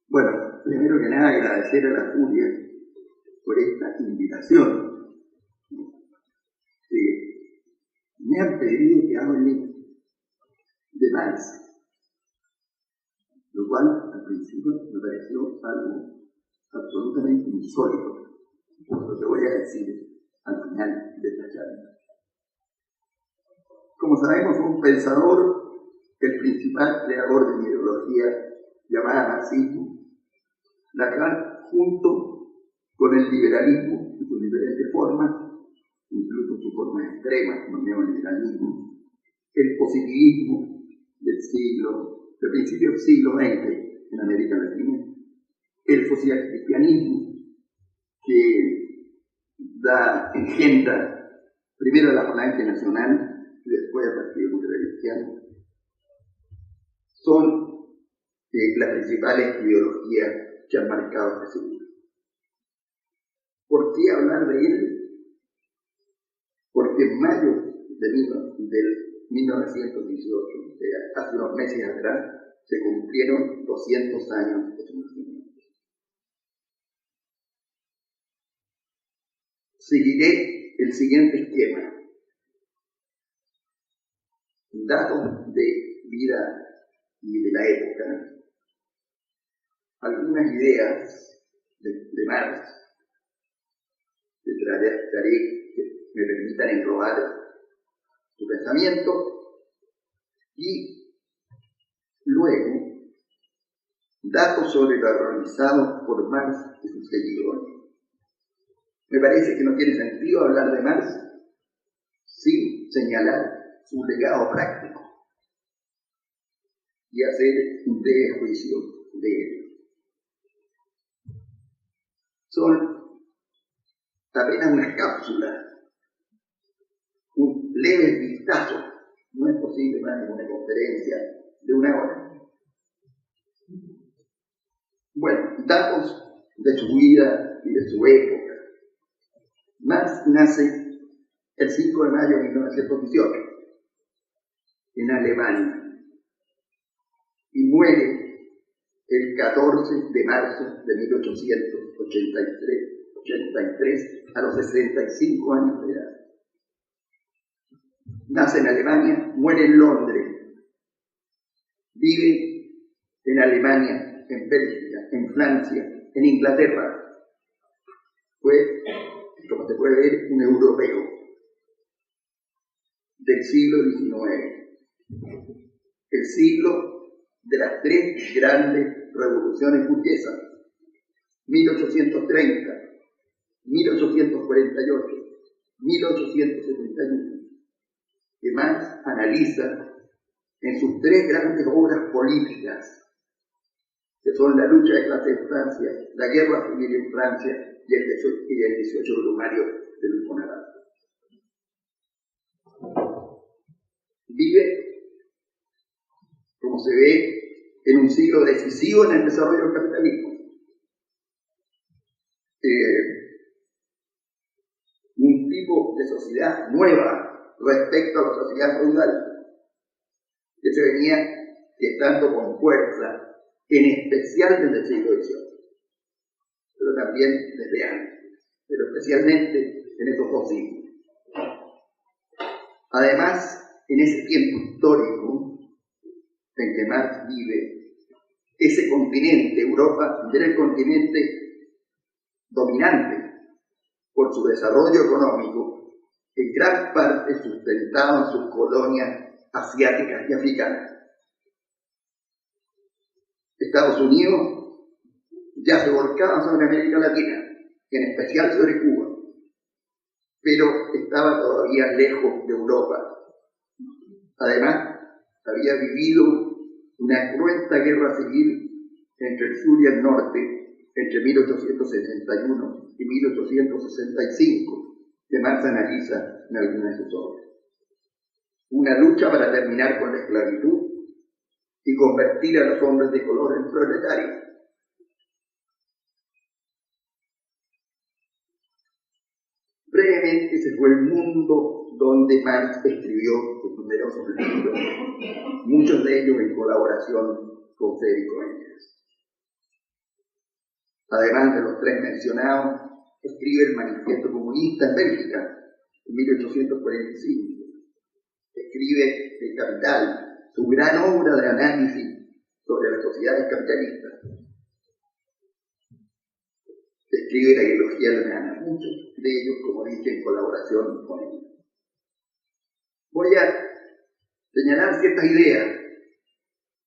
Bueno, primero que nada agradecer a la Furia por esta invitación. Me han pedido que hable de Marx, lo cual al principio me pareció algo absolutamente insólito, por lo que voy a decir al final de esta charla. Como sabemos, fue un pensador, el principal creador de una ideología llamada marxismo, la cual, junto con el liberalismo en sus diferentes formas, incluso su forma extrema como el neoliberalismo, el positivismo del principio del siglo XX en América Latina, el socialcristianismo que engendra primero la Falange Nacional y después el Partido Liberal Cristiano, son las principales ideologías que han marcado este siglo. ¿Por qué hablar de él? Porque en mayo del 1918, o sea, hace unos meses atrás, se cumplieron 200 años de su nacimiento. Seguiré el siguiente esquema. Datos de vida y de la época, algunas ideas de Marx, que trataré que me permitan englobar su pensamiento, y luego datos sobre lo realizado por Marx y sus seguidores. Me parece que no tiene sentido hablar de Marx sin señalar su legado práctico y hacer un breve juicio de él. Son apenas unas cápsulas, un leve vistazo, no es posible más en una conferencia de una hora. Bueno, datos de su vida y de su época. Marx nace el 5 de mayo de 1918 en Alemania y muere el 14 de marzo de 1883 a los 65 años de edad. Nace en Alemania, muere en Londres, vive en Alemania, en Bélgica, en Francia, en Inglaterra. Fue, como se puede ver, un europeo del siglo XIX, el siglo de las tres grandes revoluciones burguesas, 1830, 1848, 1871, que Marx analiza en sus tres grandes obras políticas, que son la lucha de clases en Francia, la guerra civil en Francia y el 18 brumario de Luis Bonaparte. Vive, como se ve, en un siglo decisivo en el desarrollo del capitalismo. Un tipo de sociedad nueva respecto a la sociedad feudal, que se venía gestando con fuerza, en especial desde el siglo XVIII, pero también desde antes, pero especialmente en estos dos siglos. Además, en ese tiempo histórico en que Marx vive, ese continente, Europa, era el continente dominante por su desarrollo económico, en gran parte sustentado en sus colonias asiáticas y africanas. Estados Unidos ya se volcaba sobre América Latina, en especial sobre Cuba, pero estaba todavía lejos de Europa. Además, había vivido una cruenta guerra civil entre el sur y el norte, entre 1861 y 1865, que Marx analiza en algunas de sus obras. Una lucha para terminar con la esclavitud y convertir a los hombres de color en proletarios. Brevemente, ese fue el mundo donde Marx escribió sus numerosos libros, muchos de ellos en colaboración con Federico Engels. Además de los tres mencionados, escribe el Manifiesto Comunista en Bélgica, en 1845. Escribe El Capital, su gran obra de análisis sobre las sociedades capitalistas. Escribe La Ideología Alemana, muchos de ellos, como dije, en colaboración con él. Voy a señalar ciertas ideas,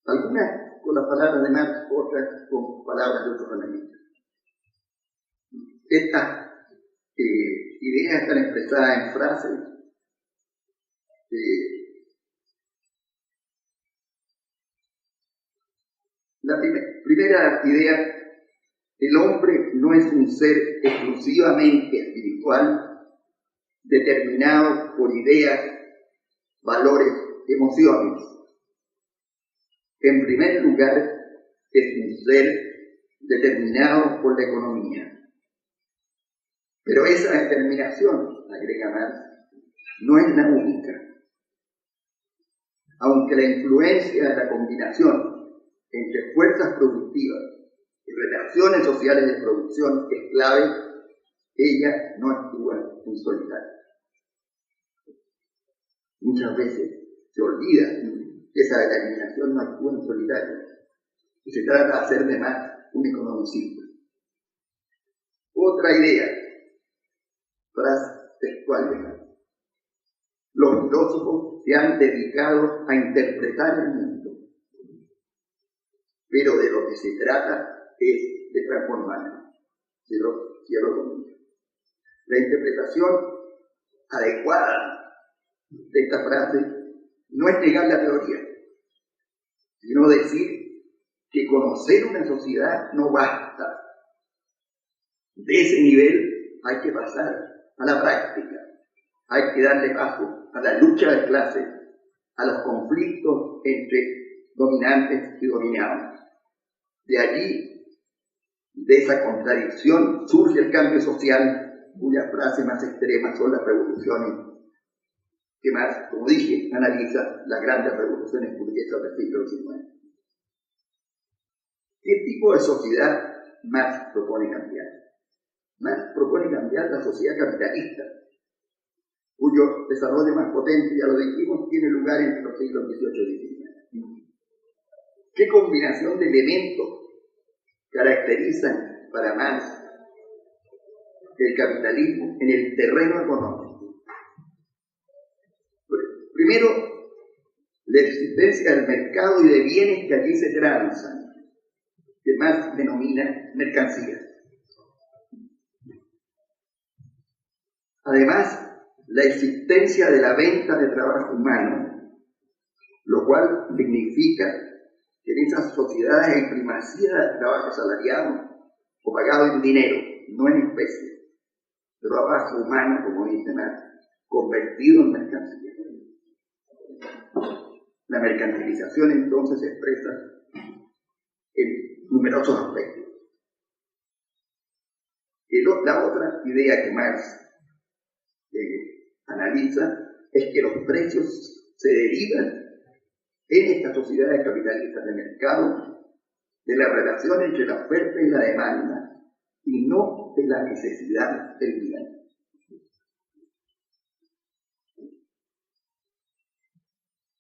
algunas con las palabras de Marx, otras con palabras de otros analistas. Estas ideas están expresadas en frases la primera idea: el hombre no es un ser exclusivamente espiritual, determinado por ideas, valores, emociones. En primer lugar, es un ser determinado por la economía. Pero esa determinación, agrega Marx, no es la única. Aunque la influencia de la combinación entre fuerzas productivas y relaciones sociales de producción es clave, ella no actúa en solitario. Muchas veces se olvida que esa determinación no actúa en solitario y se trata de hacer de Marx un economicista. Otra idea, frase textual de Marx: los filósofos se han dedicado a interpretar el mundo, pero de lo que se trata es de transformarlo. Cierro comillas. La interpretación adecuada de esta frase no es negar la teoría, sino decir que conocer una sociedad no basta. De ese nivel hay que pasar a la práctica, hay que darle paso a la lucha de clases, a los conflictos entre dominantes y dominados. De allí, de esa contradicción, surge el cambio social, cuyas frases más extremas son las revoluciones que Marx, como dije, analiza las grandes revoluciones burguesas del siglo XIX. ¿Qué tipo de sociedad Marx propone cambiar? Marx propone cambiar la sociedad capitalista, cuyo desarrollo más potente, ya lo dijimos, tiene lugar entre los siglos XVIII y XIX. ¿Qué combinación de elementos caracterizan para Marx el capitalismo en el terreno económico? Primero, la existencia del mercado y de bienes que allí se transan, que Marx denomina mercancías. Además, la existencia de la venta de trabajo humano, lo cual significa que en esas sociedades hay primacía del trabajo asalariado o pagado en dinero, no en especie, trabajo humano, como dice Marx, convertido en mercancía. La mercantilización entonces se expresa en numerosos aspectos. La otra idea que Marx analiza es que los precios se derivan en estas sociedades capitalistas de mercado de la relación entre la oferta y la demanda y no de la necesidad del bien.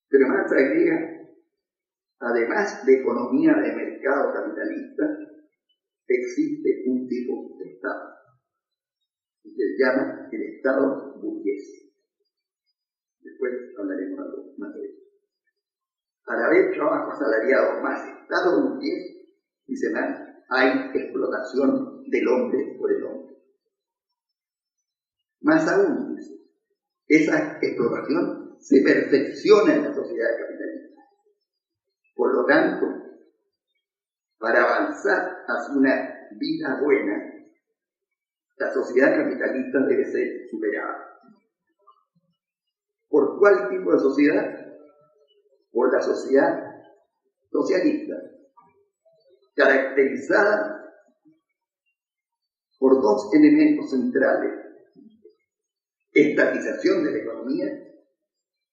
Pero Marx agrega, además de economía de mercado capitalista, existe un tipo de Estado, que se llama el Estado burgués. Después hablaremos algo más de eso. Al haber trabajo asalariado más Estado burgués, dice Marx, hay explotación del hombre por el hombre. Más aún, dice, esa explotación se perfecciona en la sociedad capitalista. Por lo tanto, para avanzar hacia una vida buena, la sociedad capitalista debe ser superada. ¿Por cuál tipo de sociedad? Por la sociedad socialista, caracterizada por dos elementos centrales: estatización de la economía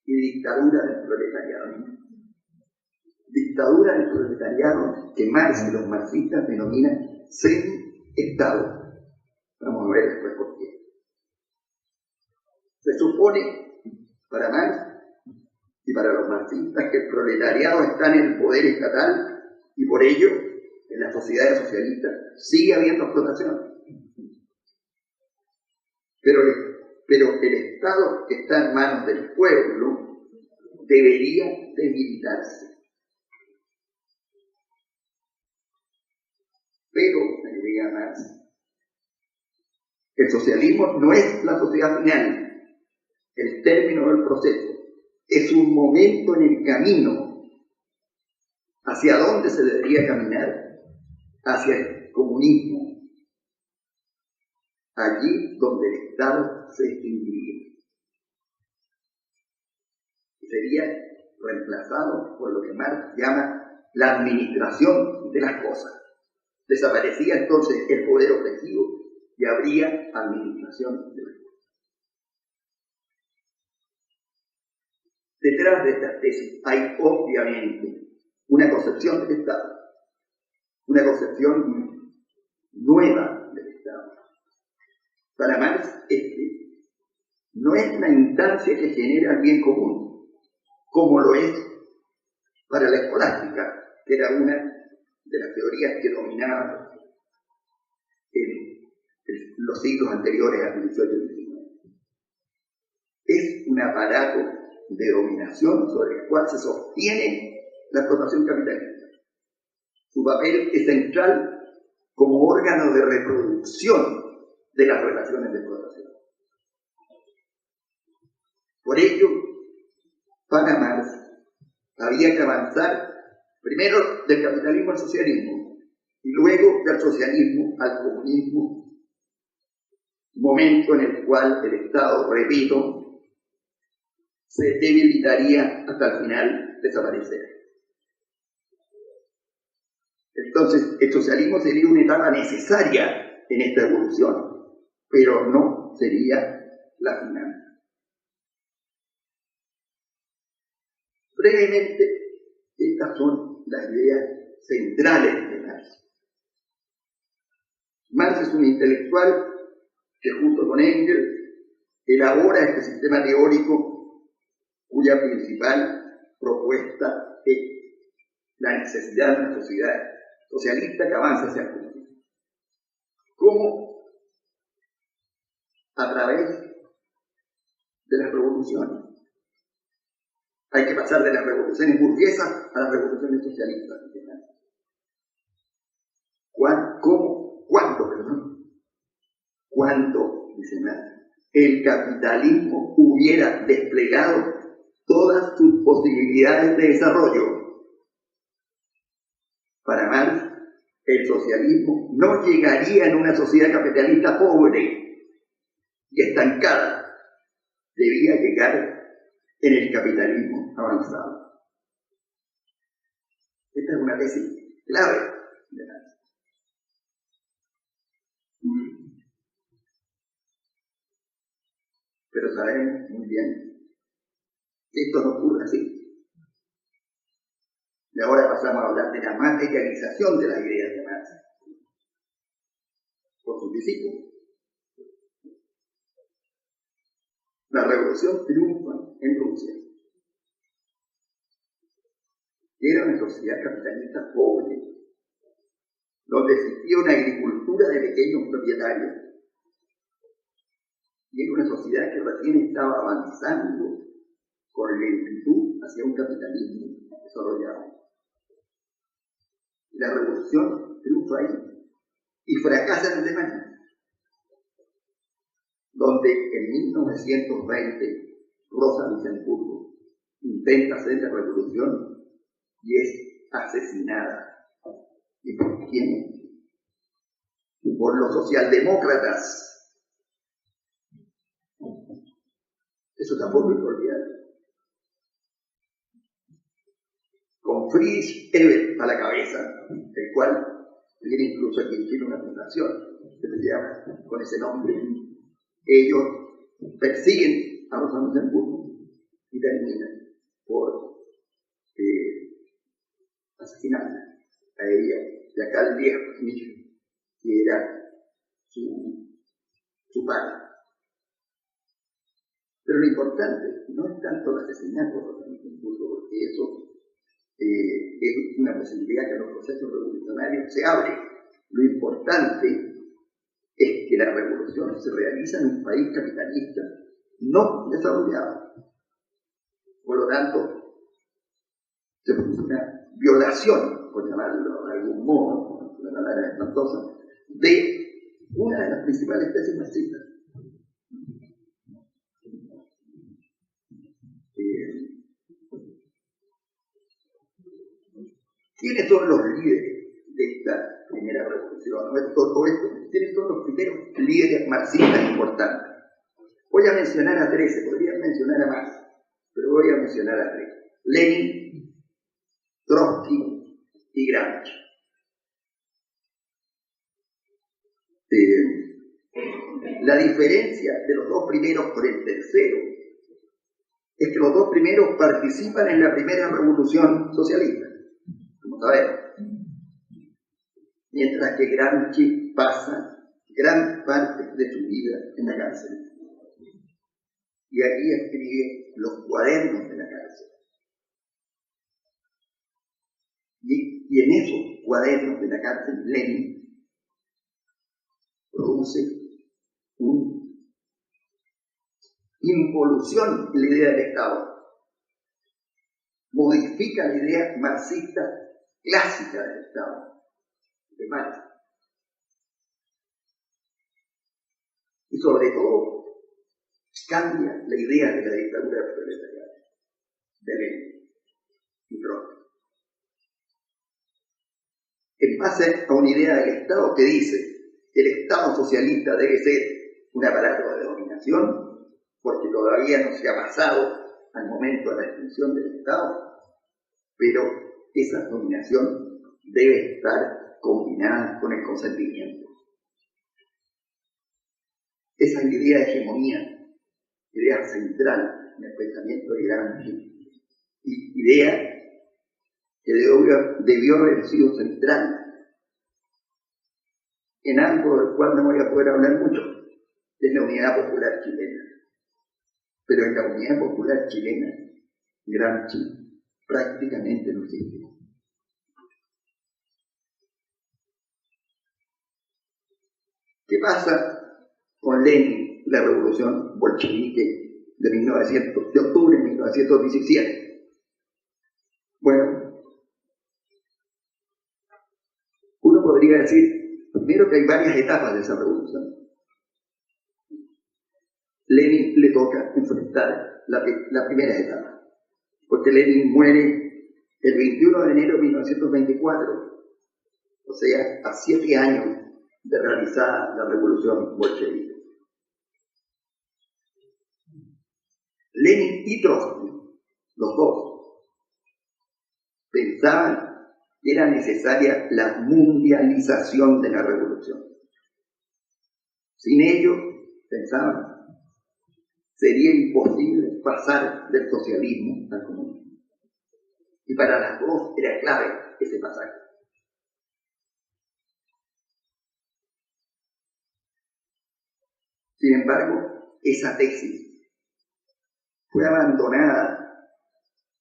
y dictadura del proletariado. Dictadura del proletariado que Marx y los marxistas denominan semi Estado. Vamos a ver después por qué. Se supone, para Marx y para los marxistas, que el proletariado está en el poder estatal y por ello, en las sociedades socialistas, sigue habiendo explotación. Pero el Estado que está en manos del pueblo debería debilitarse. Pero, agrega Marx, el socialismo no es la sociedad final, el término del proceso, es un momento en el camino. ¿Hacia dónde se debería caminar? Hacia el comunismo. Allí donde el Estado se extinguiría. Sería reemplazado por lo que Marx llama la administración de las cosas. Desaparecía entonces el poder opresivo y habría administración de las cosas. Detrás de estas tesis hay obviamente una concepción del Estado, una concepción nueva del Estado. Para Marx, no es una instancia que genera el bien común, como lo es para la escolástica, que era una de las teorías que dominaba en los siglos anteriores al XVIII y XIX. Es un aparato de dominación sobre el cual se sostiene la explotación capitalista. Su papel es central como órgano de reproducción de las relaciones de explotación. Por ello, para Marx, había que avanzar primero del capitalismo al socialismo y luego del socialismo al comunismo, momento en el cual el Estado, repito, se debilitaría hasta el final desaparecer. Entonces, el socialismo sería una etapa necesaria en esta evolución, pero no sería la final. Brevemente, estas son las ideas centrales de Marx. Marx es un intelectual que junto con Engels elabora este sistema teórico cuya principal propuesta es la necesidad de una sociedad socialista que avance hacia el comunismo. ¿Cómo? A través de las revoluciones. Hay que pasar de las revoluciones burguesas a las revoluciones socialistas. ¿Cuándo, dice Marx, el capitalismo hubiera desplegado todas sus posibilidades de desarrollo? Para Marx, el socialismo no llegaría en una sociedad capitalista pobre y estancada. Debía llegar en el capitalismo avanzado. Esta es una tesis clave de Marx. Pero sabemos muy bien que esto no ocurre así. Y ahora pasamos a hablar de la materialización de las ideas de Marx por sus discípulos. La revolución triunfa en Rusia. Era una sociedad capitalista pobre, donde existía una agricultura de pequeños propietarios. Y era una sociedad que recién estaba avanzando con lentitud hacia un capitalismo desarrollado. La revolución triunfa ahí y fracasa en Alemania, donde en 1920 Rosa Luxemburgo intenta hacer la revolución y es asesinada. ¿Y por quién? Por los socialdemócratas. Eso tampoco hay que olvidar. Con Friedrich Ebert a la cabeza, el cual tiene incluso aquí en Chile una fundación que se llama con ese nombre. Ellos persiguen a Rosa Luxemburgo y terminan por asesinarla a ella y a Karl Liebknecht, que era su padre. Pero lo importante no es tanto el asesinato, porque eso es una posibilidad que en los procesos revolucionarios se abre. Lo importante es que la revolución se realiza en un país capitalista no desarrollado. Por lo tanto, se produce una violación, por llamarlo de algún modo, de una manera espantosa, de una de las principales tesis marxistas. ¿Quiénes son los líderes de esta primera revolución? ¿Quiénes son los primeros líderes marxistas importantes? Voy a mencionar a 13, podría mencionar a más, pero voy a mencionar a 3. Lenin, Trotsky y Gramsci. La diferencia de los dos primeros por el tercero es que los dos primeros participan en la primera revolución socialista, como sabemos, mientras que Gramsci pasa gran parte de su vida en la cárcel. Y aquí escribe los cuadernos de la cárcel. Y en esos cuadernos de la cárcel, Lenin produce una involución en la idea del Estado. Modifica la idea marxista clásica del Estado, de Marx. Y sobre todo, cambia la idea de la dictadura proletariada de Lenin y Trotsky. En base a una idea del Estado que dice que el Estado socialista debe ser un aparato de dominación, porque todavía no se ha pasado al momento de la extinción del Estado, pero esa dominación debe estar combinada con el consentimiento. Esa idea de hegemonía, idea central en el pensamiento de Gramsci, idea que debió haber sido central en algo del cual no voy a poder hablar mucho, es la unidad popular chilena. Pero en la unidad popular chilena, Gramsci prácticamente no existe. ¿Qué pasa con Lenin y la revolución bolchevique de octubre de 1917? Bueno, uno podría decir, primero, que hay varias etapas de esa revolución. Lenin le toca enfrentar la primera etapa, porque Lenin muere el 21 de enero de 1924, o sea, a 7 años de realizar la revolución bolchevique. Lenin y Trotsky, los dos, pensaban que era necesaria la mundialización de la revolución. Sin ello, pensaban, sería imposible pasar del socialismo al comunismo. Y para las dos era clave ese pasaje. Sin embargo, esa tesis fue abandonada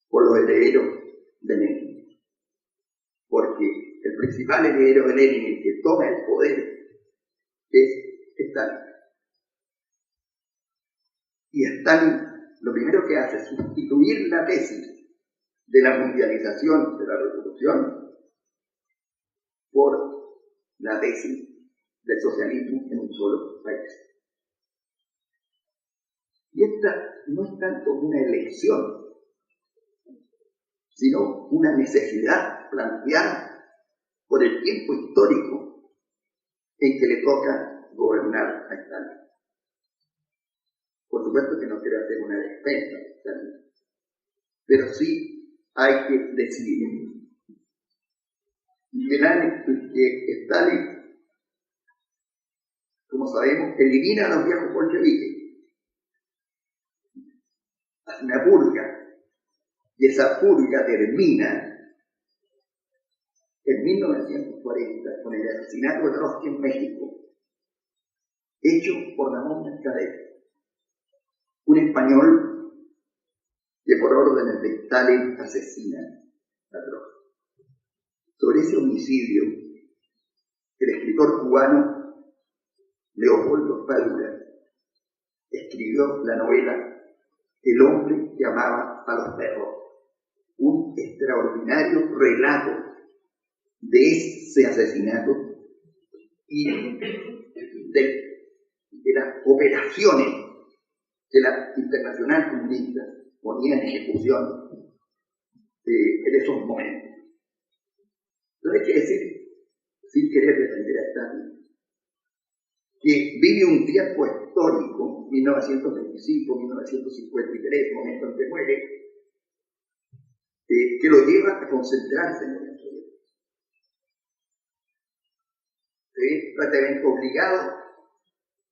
por los herederos de Lenin, porque el principal heredero de Lenin, el que toma el poder, es Stalin. Y Stalin lo primero que hace es sustituir la tesis de la mundialización de la revolución por la tesis del socialismo en un solo país. Y esta no es tanto una elección, sino una necesidad planteada por el tiempo histórico en que le toca gobernar a Stalin. Por supuesto que no quiero hacer una defensa de Stalin, pero sí hay que decidir. Que Stalin, como sabemos, elimina a los viejos bolcheviques, hace una purga, y esa purga termina en 1940 con el asesinato de Trotsky en México, hecho por Ramón Mercader, un español que por órdenes de Stalin asesina a Trotsky. Sobre ese homicidio, el escritor cubano Leopoldo Padura escribió la novela El hombre que amaba a los perros, un extraordinario relato de ese asesinato y de las operaciones que la Internacional Comunista ponía en ejecución en esos momentos. Pero hay que decir, sin querer defender a Stalin, que vive un tiempo histórico, 1925-1953, momento en que muere, que lo lleva a concentrarse en la Unión Soviética. Se ve prácticamente obligado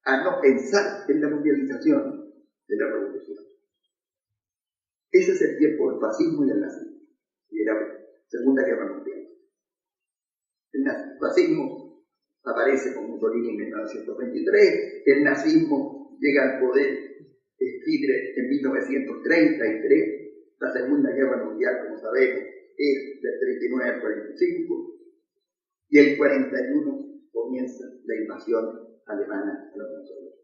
a no pensar en la mundialización de la revolución. Ese es el tiempo del fascismo y del nazismo, y de la Segunda Guerra Mundial. El fascismo aparece con Mussolini en 1923, el nazismo llega al poder Hitler en 1933, la Segunda Guerra Mundial, como sabemos, es del 39 al 45, y el 41 comienza la invasión alemana a la Unión Soviética.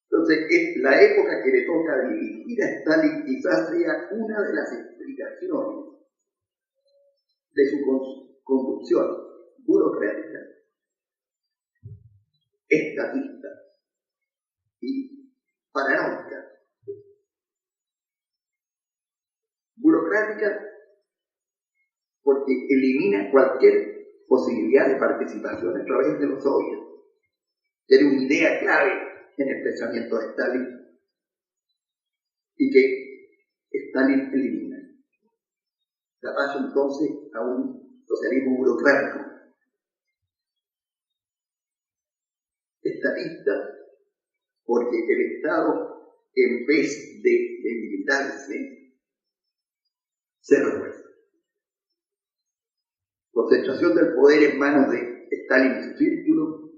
Entonces, la época que le toca dirigir a Stalin quizás sea una de las explicaciones de su conducción burocrática, estatista y paranoica. Burocrática porque elimina cualquier posibilidad de participación a través de los soviets. Tiene una idea clave en el pensamiento de Stalin y que Stalin elimina. Da paso entonces a un socialismo burocrático, estatista, porque el Estado, en vez de debilitarse, se refuerza. Concentración del poder en manos de Stalin y su círculo,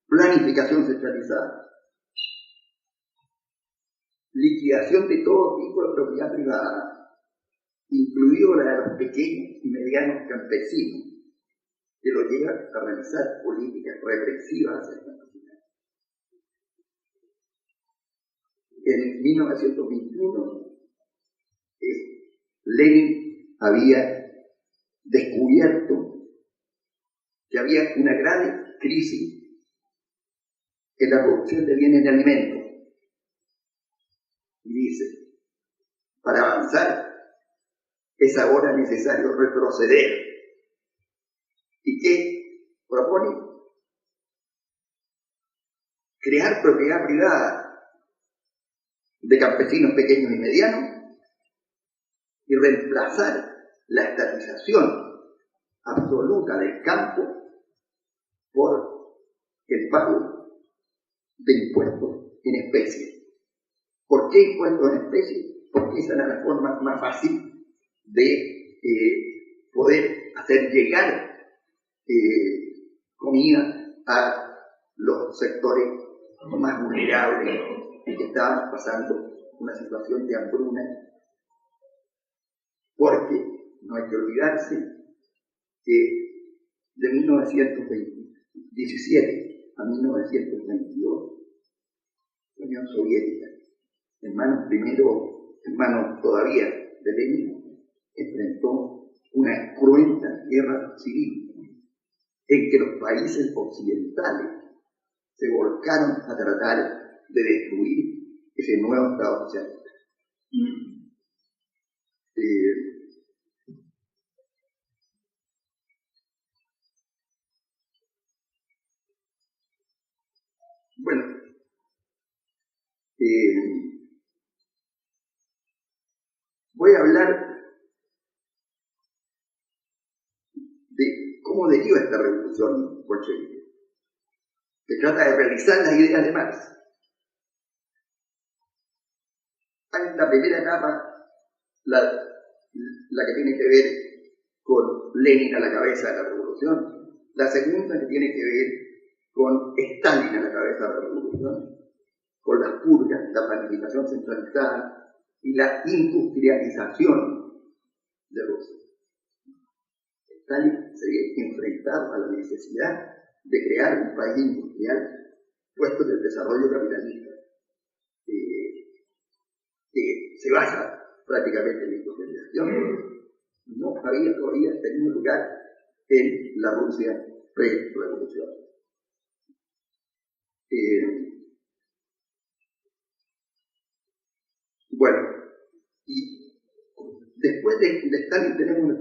planificación centralizada, liquidación de todo tipo de propiedad privada, incluido la de los pequeños y medianos campesinos, que lo lleva a realizar políticas represivas hacia el campesinado. En 1921, Lenin había descubierto que había una grave crisis en la producción de bienes de alimentos. Y dice, para avanzar es ahora necesario retroceder. ¿Y qué propone? Crear propiedad privada de campesinos pequeños y medianos y reemplazar la estatización absoluta del campo por el pago de impuestos en especie. ¿Por qué impuestos en especie? Porque esa es la forma más fácil de poder hacer llegar comida a los sectores más vulnerables y que estaban pasando una situación de hambruna. Porque no hay que olvidarse que de 1917 a 1922, la Unión Soviética, en manos todavía de Lenin, enfrentó una cruenta guerra civil en que los países occidentales se volcaron a tratar de destruir ese nuevo Estado socialista. Bueno, voy a hablar de cómo deriva esta revolución bolchevique, que trata de realizar las ideas de Marx. En la primera etapa, la que tiene que ver con Lenin a la cabeza de la revolución, la segunda que tiene que ver con Stalin a la cabeza de la revolución, con las purgas, la planificación centralizada y la industrialización de Rusia. Stalin se había enfrentado a la necesidad de crear un país industrial puesto en el desarrollo capitalista, que se basa prácticamente en la industrialización. No había todavía tenido lugar en la Rusia pre-revolución. Bueno, y después de Stalin tenemos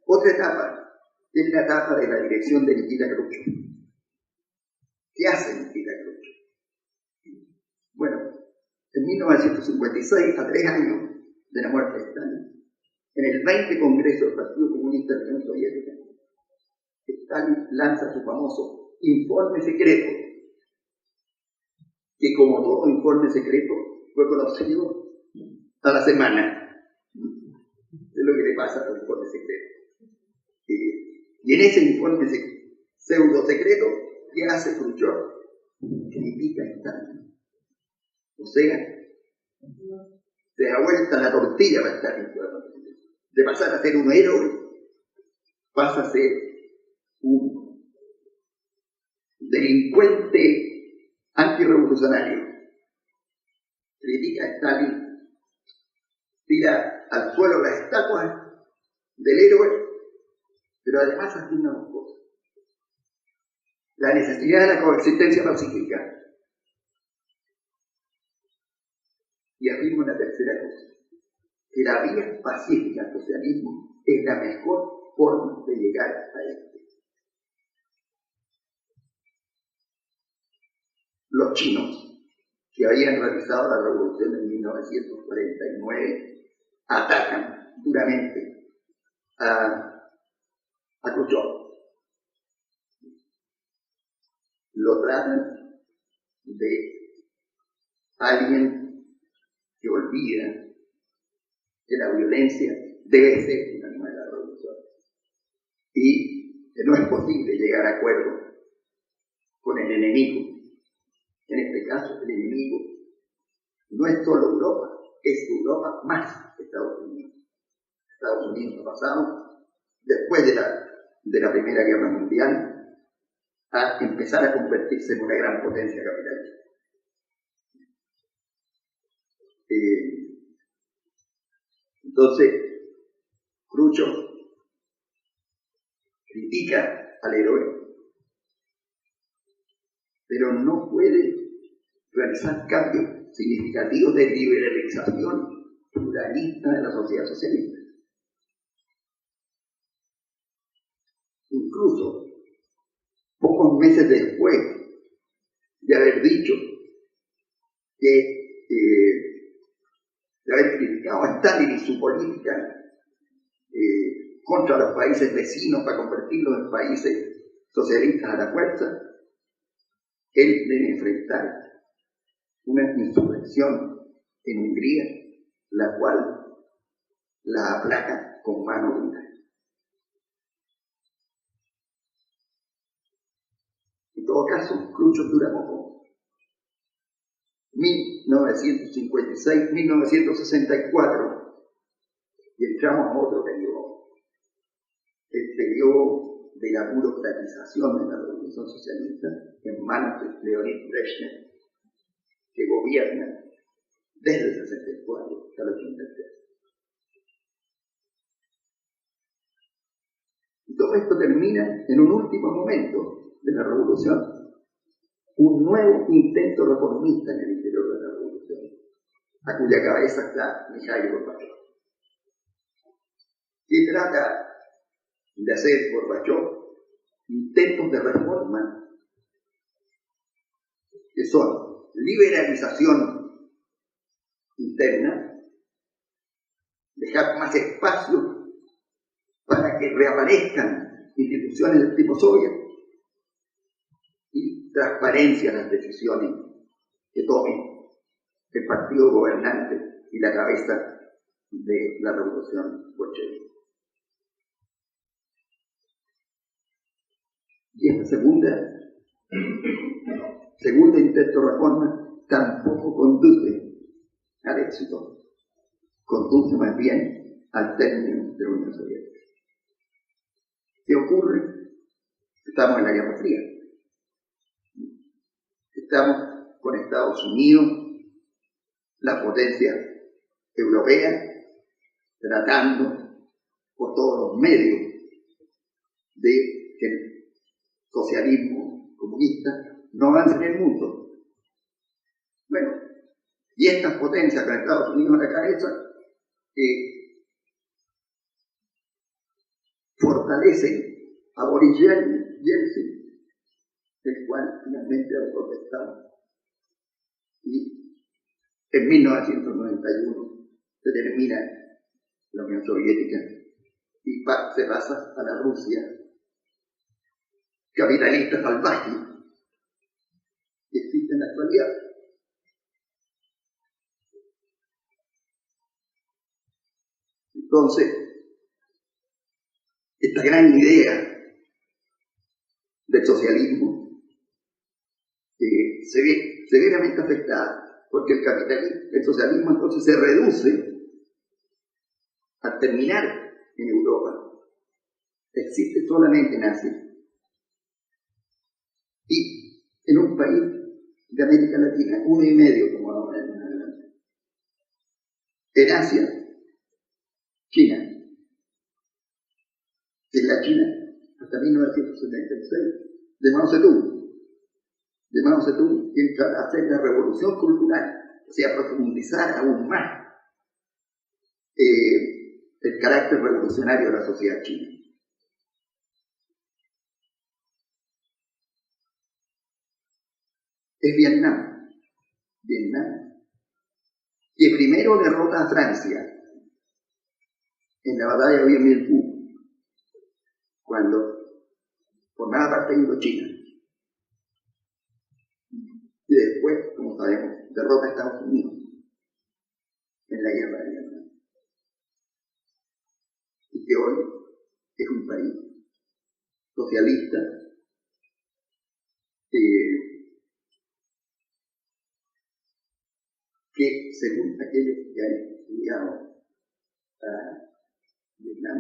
otra etapa, que es la etapa de la dirección de Nikita Khrushchev. ¿Qué hace Nikita Khrushchev? Bueno, en 1956, a 3 años de la muerte de Stalin, en el 20 Congreso del Partido Comunista de la Unión Soviética, Stalin lanza su famoso informe secreto, que como todo informe secreto fue conocido a la semana. Es lo que le pasa a los informes secretos. Y en ese informe pseudo secreto, ¿qué hace Khrushchev? Critica a Stalin. O sea, se da vuelta la tortilla para Stalin. De pasar a ser un héroe, pasa a ser un delincuente antirrevolucionario. Critica a Stalin, tira al suelo las estatuas del héroe, pero además afirma dos cosas: la necesidad de la coexistencia pacífica, y afirma una tercera cosa: que la vía pacífica al socialismo es la mejor forma de llegar a este. Los chinos, que habían realizado la revolución en 1949, atacan duramente a Khrushchev. Lo tratan de alguien que olvida que la violencia debe ser una nueva revolución y que no es posible llegar a acuerdo con el enemigo. En este caso, el enemigo no es solo Europa, es Europa más Estados Unidos. Estados Unidos ha pasado, después de la Primera Guerra Mundial, a empezar a convertirse en una gran potencia capitalista. Entonces, Khrushchev critica al héroe, pero no puede realizar cambios significativos de liberalización pluralista de la sociedad socialista. Incluso, pocos meses después de haber dicho de haber criticado a Stalin y su política contra los países vecinos para convertirlos en países socialistas a la fuerza, él debe enfrentar una insurrección en Hungría, la cual la aplaca con mano dura. En todo caso, Khrushchev dura poco. 1956, 1964, y entramos a otro periodo, el periodo de la burocratización de la revolución socialista en manos de Leonid Brezhnev, que gobierna desde el 64 hasta el 83. Y todo esto termina en un último momento de la revolución, un nuevo intento reformista en el interior de la revolución, a cuya cabeza está Mikhail Gorbachev. ¿Qué trata de hacer Gorbachev? Intentos de reforma que son liberalización interna, dejar más espacio para que reaparezcan instituciones del tipo soviético y transparencia en las decisiones que tomen el partido gobernante y la cabeza de la revolución bolchevique. Y esta segunda segundo intento de reforma tampoco conduce al éxito, conduce más bien al término de la Unión Soviética. ¿Qué ocurre? Estamos en la Guerra Fría. Estamos con Estados Unidos, la potencia europea, tratando por todos los medios de que el socialismo comunista no avance en el mundo. Bueno, y estas potencias con Estados Unidos a la cabeza fortalecen a Boris Yeltsin, el cual finalmente autoprotestado. Y en 1991 se termina la Unión Soviética y se pasa a la Rusia capitalista salvaje que existe en la actualidad. Entonces, esta gran idea del socialismo se ve severamente afectada, porque el socialismo entonces se reduce a terminar en Europa. Existe solamente en Asia. Y en un país de América Latina, 1,5 como ahora en adelante. En Asia, China. En la China, hasta 1976, de Mao Zedong. De Mao Zedong entra a hacer la revolución cultural, o sea, profundizar aún más el carácter revolucionario de la sociedad china. Es Vietnam, que primero derrota a Francia en la batalla de Dien Bien Phu, cuando formaba parte de Indochina. Y después, como sabemos, derrota a Estados Unidos en la guerra de Vietnam. Y que hoy es un país socialista que, según aquellos que han estudiado a Vietnam,